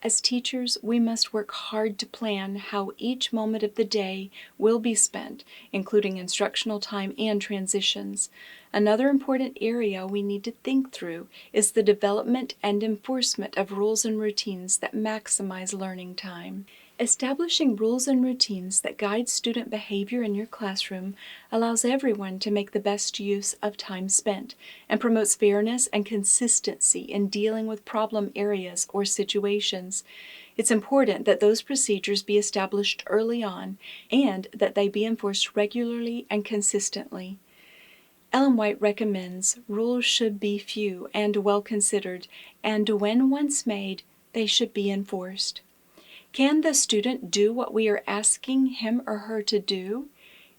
As teachers, we must work hard to plan how each moment of the day will be spent, including instructional time and transitions. Another important area we need to think through is the development and enforcement of rules and routines that maximize learning time. Establishing rules and routines that guide student behavior in your classroom allows everyone to make the best use of time spent and promotes fairness and consistency in dealing with problem areas or situations. It's important that those procedures be established early on and that they be enforced regularly and consistently. Ellen White recommends rules should be few and well considered, and when once made, they should be enforced. Can the student do what we are asking him or her to do?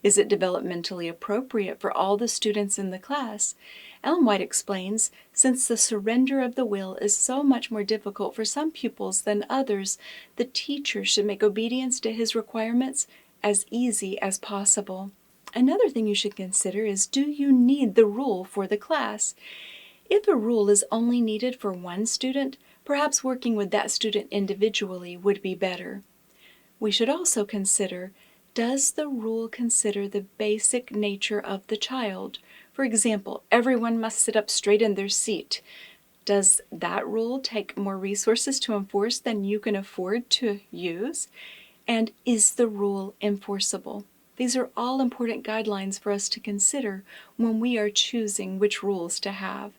Is it developmentally appropriate for all the students in the class? Ellen White explains, since the surrender of the will is so much more difficult for some pupils than others, the teacher should make obedience to his requirements as easy as possible. Another thing you should consider is, do you need the rule for the class? If a rule is only needed for one student, perhaps working with that student individually would be better. We should also consider, does the rule consider the basic nature of the child? For example, everyone must sit up straight in their seat. Does that rule take more resources to enforce than you can afford to use? And is the rule enforceable? These are all important guidelines for us to consider when we are choosing which rules to have.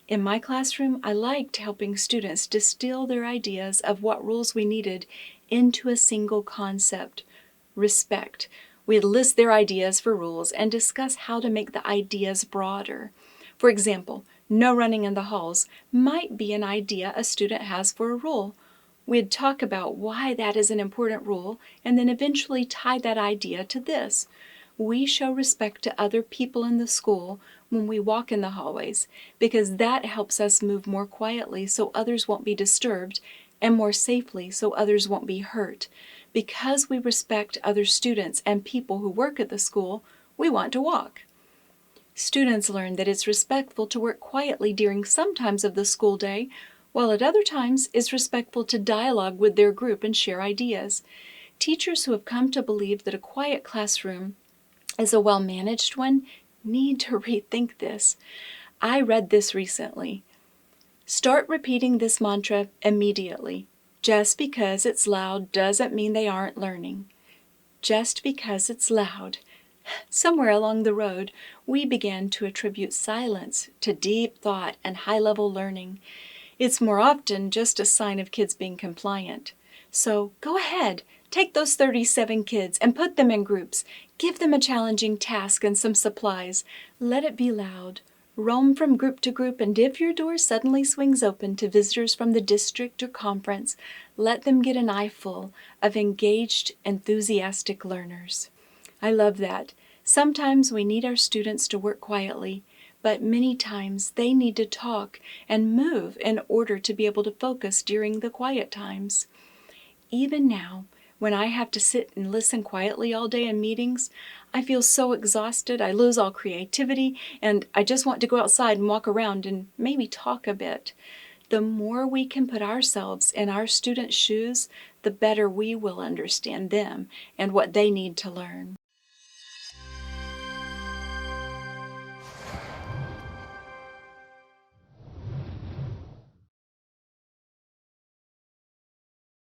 In my classroom, I liked helping students distill their ideas of what rules we needed into a single concept: respect. We'd list their ideas for rules and discuss how to make the ideas broader. For example, no running in the halls might be an idea a student has for a rule. We'd talk about why that is an important rule and then eventually tie that idea to this: we show respect to other people in the school when we walk in the hallways, because that helps us move more quietly so others won't be disturbed, and more safely so others won't be hurt. Because we respect other students and people who work at the school, we want to walk. Students learn that it's respectful to work quietly during some times of the school day, while at other times it's respectful to dialogue with their group and share ideas. Teachers who have come to believe that a quiet classroom is a well-managed one need to rethink this. I read this recently. Start repeating this mantra immediately. Just because it's loud doesn't mean they aren't learning. Just because it's loud. Somewhere along the road, we began to attribute silence to deep thought and high-level learning. It's more often just a sign of kids being compliant. So go ahead, take those 37 kids and put them in groups. Give them a challenging task and some supplies. Let it be loud. Roam from group to group, and if your door suddenly swings open to visitors from the district or conference, let them get an eyeful of engaged, enthusiastic learners. I love that. Sometimes we need our students to work quietly, but many times they need to talk and move in order to be able to focus during the quiet times. Even now, when I have to sit and listen quietly all day in meetings, I feel so exhausted, I lose all creativity, and I just want to go outside and walk around and maybe talk a bit. The more we can put ourselves in our students' shoes, the better we will understand them and what they need to learn.